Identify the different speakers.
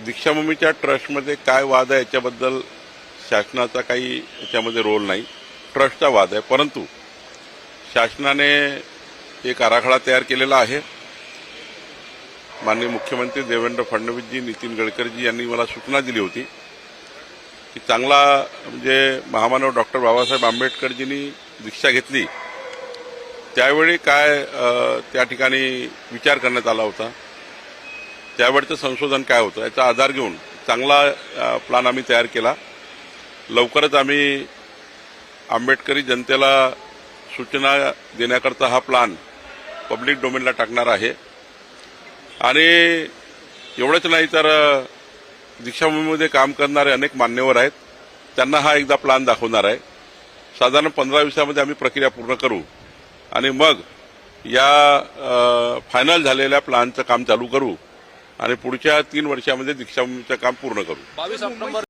Speaker 1: दीक्षाभूमीच्या ट्रस्टमध्ये काय वाद आहे याच्याबद्दल शासनाचा काही याच्यामध्ये रोल नाही. ट्रस्टचा वाद आहे, परंतु शासनाने एक आराखडा तयार केलेला आहे. माननीय मुख्यमंत्री देवेंद्र फडणवीसजी, नितीन गडकरीजी यांनी मला सूचना दिली होती की चांगला म्हणजे महामानव डॉक्टर बाबासाहेब आंबेडकरजींनी दीक्षा घेतली त्यावेळी काय त्या ठिकाणी विचार करण्यात आला होता, त्यावेळचं संशोधन काय होतं याचा आधार घेऊन चांगला प्लान आम्ही तयार केला. लवकरच आम्ही आंबेडकरी जनतेला सूचना देण्याकरता हा प्लान पब्लिक डोमेनला टाकणार आहे. आणि एवढंच नाही तर दीक्षाभूमीमध्ये काम करणारे अनेक मान्यवर आहेत, त्यांना हा एकदा प्लान दाखवणार आहे. साधारण 15 दिवसामध्ये आम्ही प्रक्रिया पूर्ण करू आणि मग या फायनल झालेल्या प्लानचं काम चालू करू आणि पुढच्या 3 वर्षामध्ये दीक्षाभूमीचं काम पूर्ण करू.
Speaker 2: 22 ऑक्टोबर